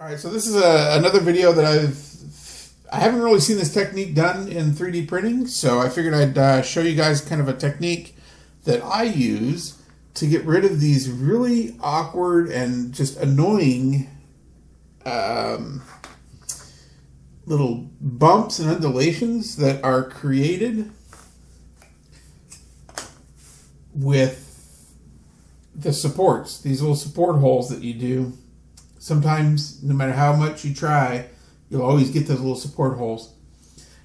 All right, so this is another video that I haven't really seen this technique done in 3D printing, so I figured I'd show you guys kind of a technique that I use to get rid of these really awkward and just annoying little bumps and undulations that are created with the supports, these little support holes that you do. Sometimes, no matter how much you try, you'll always get those little support holes.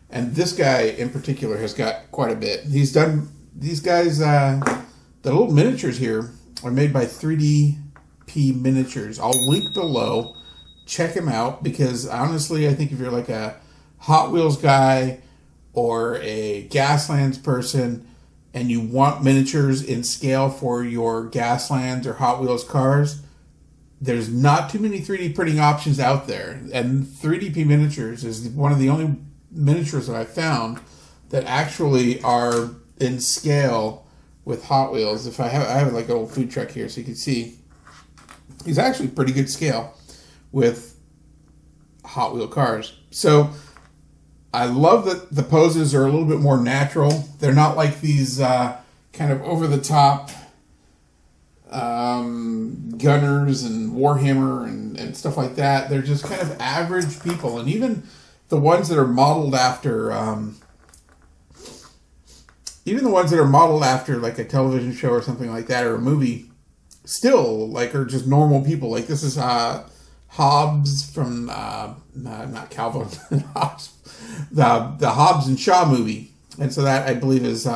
And this guy in particular has got quite a bit. He's done, these guys, the little miniatures here are made by 3DP Miniatures. I'll link below. Check him out, because honestly, I think if you're like a Hot Wheels guy or a Gaslands person and you want miniatures in scale for your Gaslands or Hot Wheels cars, there's not too many 3D printing options out there, and 3DP Miniatures is one of the only miniatures that I found that actually are in scale with Hot Wheels. If I have like an old food truck here, so you can see he's actually pretty good scale with Hot Wheel cars. So I love that the poses are a little bit more natural. They're not like these kind of over the top Gunners and Warhammer and stuff like that. They're just kind of average people, and even the ones that are modeled after like a television show or something like that, or a movie, still like are just normal people. Like this is Hobbs from not Calvin Hobbs, the Hobbs and Shaw movie, and so that I believe is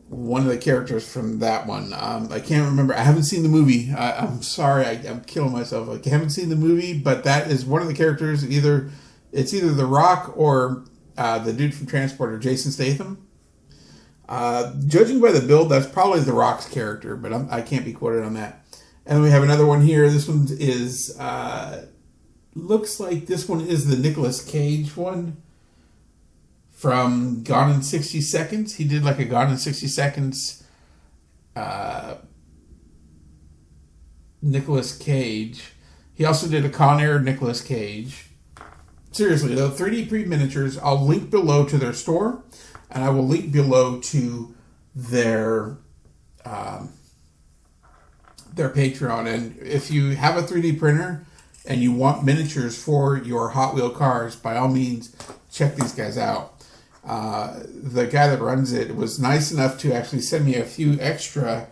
one of the characters from that one. I can't remember. I haven't seen the movie. I'm sorry. I'm killing myself. I haven't seen the movie, but that is one of the characters. It's either The Rock or the dude from Transporter, Jason Statham. Judging by the build, that's probably The Rock's character, but I can't be quoted on that. And then we have another one here. This one is, looks like this one is the Nicolas Cage one from Gone in 60 Seconds. He did like a Gone in 60 Seconds Nicolas Cage. He also did a Con Air Nicolas Cage. Seriously, though, 3D Miniatures, I'll link below to their store, and I will link below to their Patreon. And if you have a 3D printer and you want miniatures for your Hot Wheel cars, by all means, check these guys out. The guy that runs it was nice enough to actually send me a few extra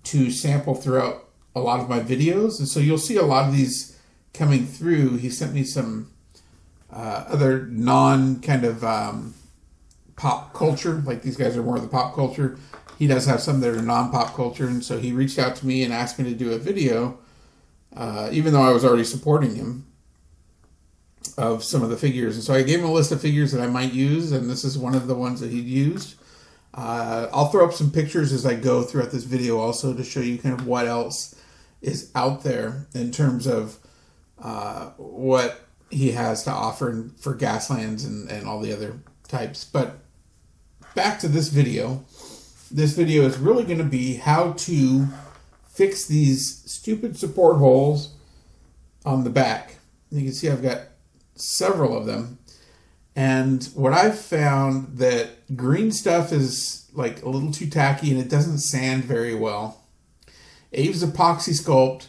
to sample throughout a lot of my videos. And so you'll see a lot of these coming through. He sent me some other non kind of pop culture. Like these guys are more of the pop culture. He does have some that are non-pop culture. And so he reached out to me and asked me to do a video, even though I was already supporting him, of some of the figures. And so I gave him a list of figures that I might use, and this is one of the ones that he used. I'll throw up some pictures as I go throughout this video also to show you kind of what else is out there in terms of what he has to offer for Gaslands and all the other types. But back to this video. This video is really going to be how to fix these stupid support holes on the back. You can see I've got several of them, and what I've found that green stuff is like a little too tacky and it doesn't sand very well. Abe's epoxy sculpt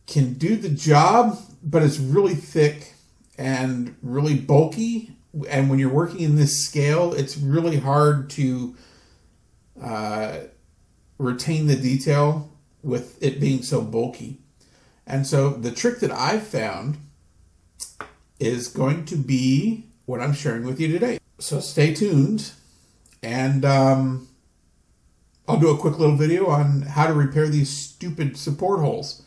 can do the job, but it's really thick and really bulky, and when you're working in this scale, it's really hard to retain the detail with it being so bulky. And so the trick that I've found is going to be what I'm sharing with you today. So stay tuned, and I'll do a quick little video on how to repair these stupid support holes.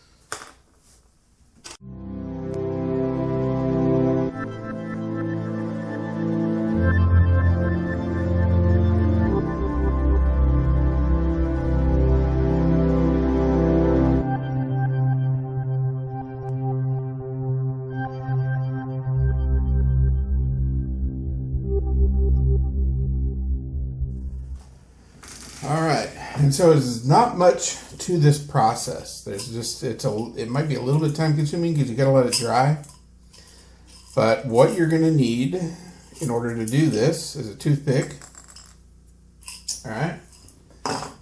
All right, and so there's not much to this process. It might be a little bit time consuming because you got to let it dry. But what you're going to need in order to do this is a toothpick. All right.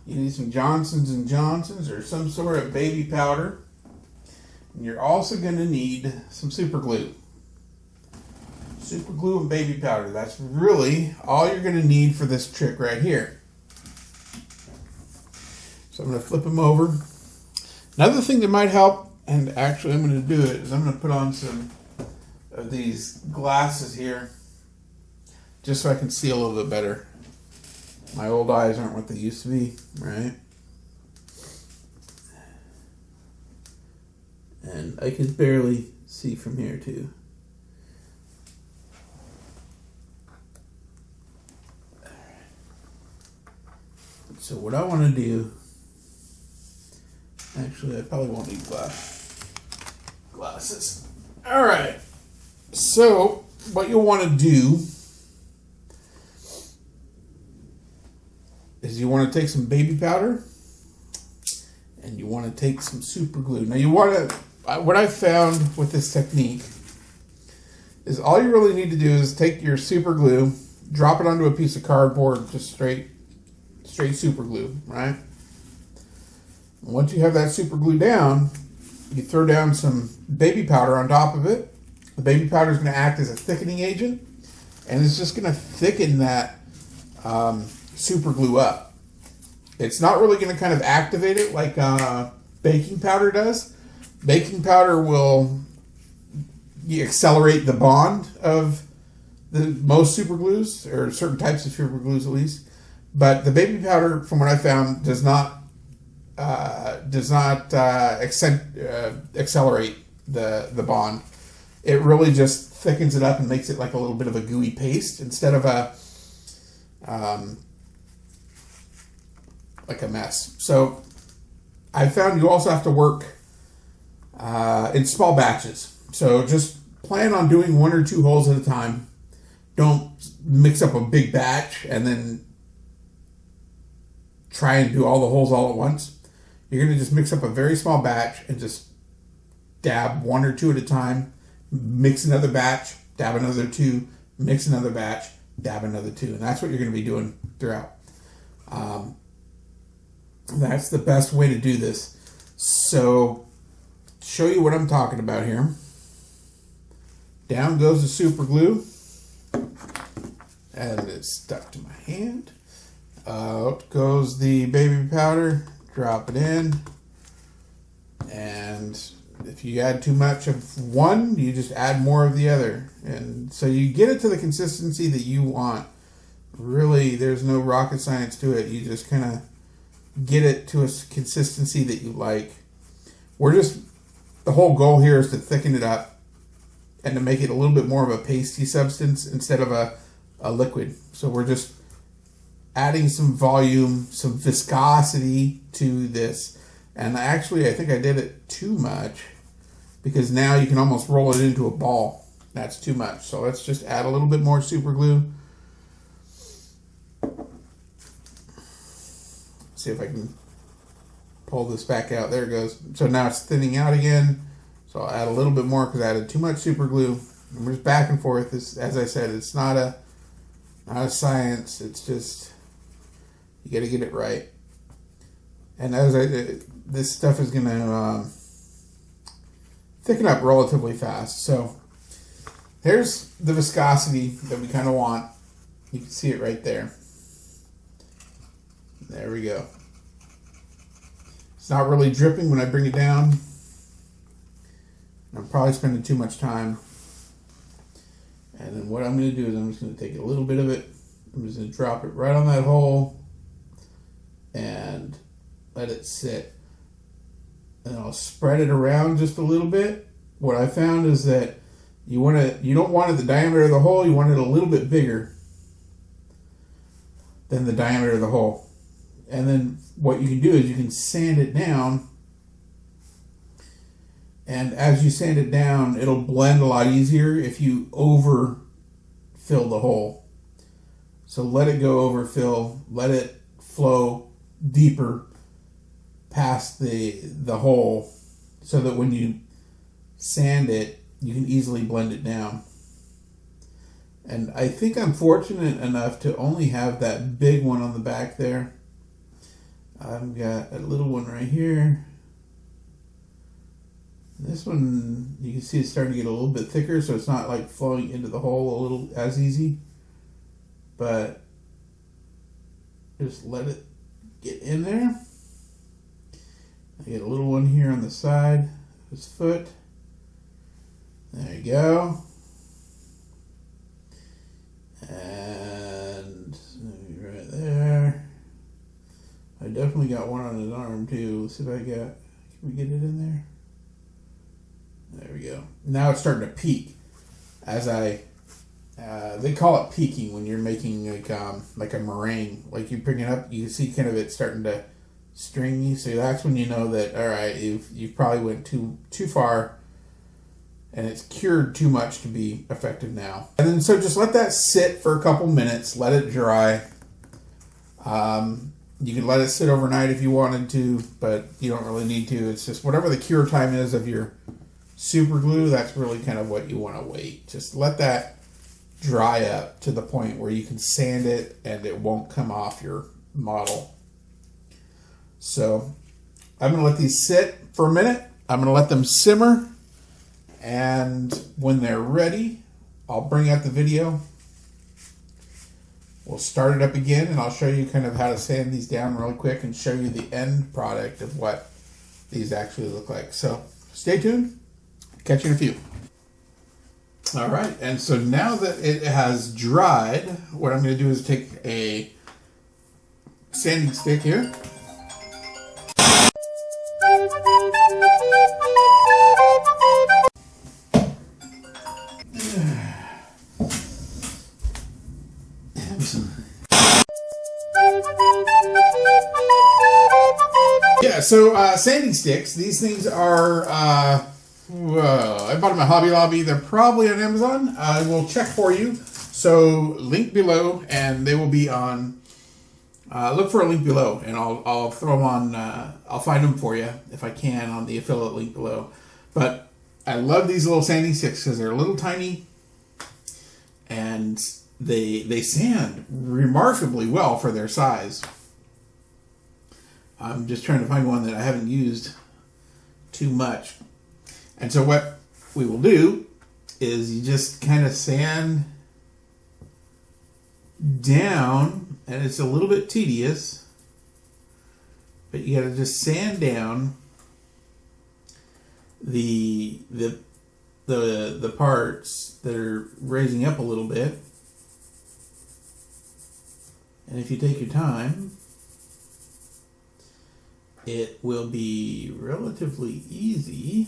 You need some Johnson's & Johnson's or some sort of baby powder. And you're also going to need some super glue. Super glue and baby powder. That's really all you're going to need for this trick right here. So I'm going to flip them over. Another thing that might help, and actually I'm going to do it, is I'm going to put on some of these glasses here just so I can see a little bit better. My old eyes aren't what they used to be, right? And I can barely see from here too. So what I want to do, actually I probably won't need glasses. All right. So what you'll want to do is you want to take some baby powder and you want to take some super glue. Now you want to, what I found with this technique is all you really need to do is take your super glue, drop it onto a piece of cardboard, just straight super glue, right? And once you have that super glue down, you throw down some baby powder on top of it. The baby powder is going to act as a thickening agent, and it's just going to thicken that super glue up. It's not really going to kind of activate it like baking powder does. Baking powder will accelerate the bond of most super glues, or certain types of super glues at least. But the baby powder, from what I found, does not accelerate the bond. It really just thickens it up and makes it like a little bit of a gooey paste instead of like a mess. So I found you also have to work in small batches. So just plan on doing 1 or 2 holes at a time. Don't mix up a big batch and then try and do all the holes all at once. You're going to just mix up a very small batch and just dab 1 or 2 at a time. Mix another batch, dab another 2, mix another batch, dab another 2. And that's what you're going to be doing throughout. That's the best way to do this. So, show you what I'm talking about here. Down goes the super glue. And it's stuck to my hand. Out goes the baby powder. Drop it in. And if you add too much of one, you just add more of the other. And so you get it to the consistency that you want. Really, there's no rocket science to it. You just kind of get it to a consistency that you like. The whole goal here is to thicken it up and to make it a little bit more of a pasty substance instead of a liquid. So we're just adding some volume, some viscosity to this. And actually, I think I did it too much because now you can almost roll it into a ball. That's too much. So let's just add a little bit more super glue. See if I can pull this back out. There it goes. So now it's thinning out again. So I'll add a little bit more because I added too much super glue. And we're just back and forth. As I said, it's not a science. It's just you got to get it right. And this stuff is going to thicken up relatively fast. So here's the viscosity that we kind of want. You can see it right there. There we go. It's not really dripping when I bring it down. I'm probably spending too much time. And then what I'm going to do is I'm just going to take a little bit of it. I'm just going to drop it right on that hole and let it sit. And I'll spread it around just a little bit. What I found is that you don't want it the diameter of the hole, you want it a little bit bigger than the diameter of the hole. And then what you can do is you can sand it down. And as you sand it down, it'll blend a lot easier if you overfill the hole. So let it go overfill, let it flow deeper past the hole so that when you sand it, you can easily blend it down. And I think I'm fortunate enough to only have that big one on the back there. I've got a little one right here. This one, you can see it's starting to get a little bit thicker, so it's not like flowing into the hole a little as easy. But just let it get in there. I get a little one here on the side of his foot. There you go. And maybe right there. I definitely got one on his arm too. Let's see if can we get it in there? There we go. Now it's starting to peak as they call it peaking when you're making like a meringue. Like you bring it up, you see kind of it starting to stringy. So that's when you know that, all right, you've probably went too far and it's cured too much to be effective now. And then so just let that sit for a couple minutes, let it dry. You can let it sit overnight if you wanted to, but you don't really need to. It's just whatever the cure time is of your super glue, that's really kind of what you want to wait. Just let that dry up to the point where you can sand it and it won't come off your model. So I'm going to let these sit for a minute. I'm going to let them simmer, and when they're ready, I'll bring out the video. We'll start it up again, and I'll show you kind of how to sand these down really quick and show you the end product of what these actually look like. So stay tuned. Catch you in a few. All right, and so now that it has dried, what I'm going to do is take a sanding stick here. Yeah, so sanding sticks, these things are, I bought them at Hobby Lobby. They're probably on Amazon. I will check for you. So link below, and they will be on, look for a link below, and I'll throw them on, I'll find them for you if I can on the affiliate link below. But I love these little sanding sticks because they're a little tiny, and they sand remarkably well for their size. I'm just trying to find one that I haven't used too much. And so what we will do is you just kind of sand down, and it's a little bit tedious, but you got to just sand down the parts that are raising up a little bit. And if you take your time, it will be relatively easy.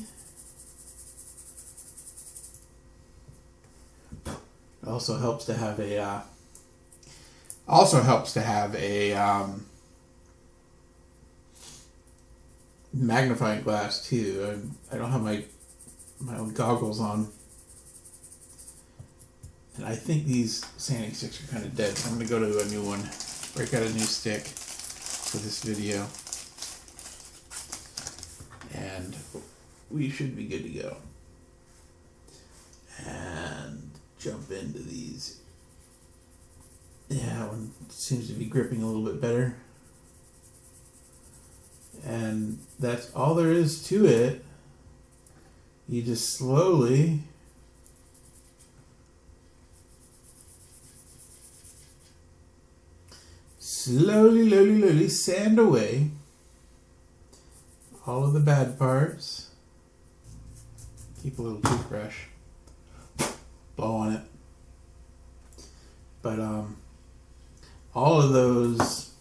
It also helps to have a magnifying glass too. I don't have my own goggles on, and I think these sanding sticks are kind of dead. So I'm going to go to a new one, break out a new stick for this video, and we should be good to go. And jump into these. Yeah, that one seems to be gripping a little bit better. And that's all there is to it. You just slowly sand away all of the bad parts. Keep a little toothbrush, blow on it. But all of those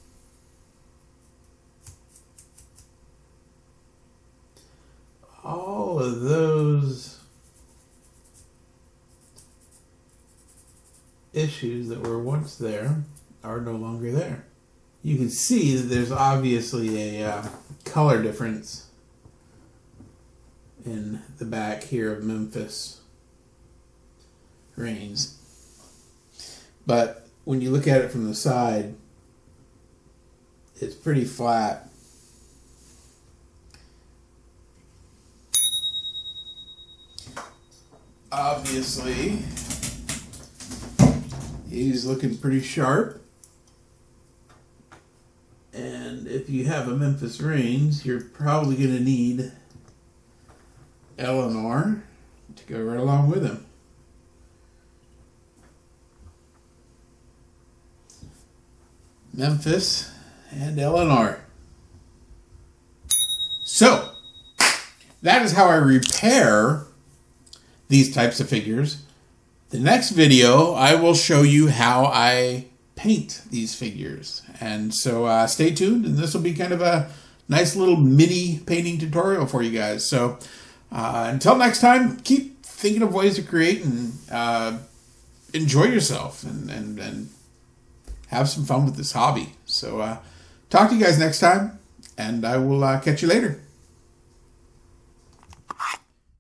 issues that were once there are no longer there. You can see that there's obviously a color difference in the back here of Memphis Reigns. But when you look at it from the side, it's pretty flat. obviously, he's looking pretty sharp. And if you have a Memphis Reigns, you're probably going to need Eleanor to go right along with him. Memphis and Eleanor. So, that is how I repair these types of figures. The next video, I will show you how I paint these figures. And so stay tuned, and this will be kind of a nice little mini painting tutorial for you guys. So until next time, keep thinking of ways to create and enjoy yourself and have some fun with this hobby. So talk to you guys next time, and I will catch you later.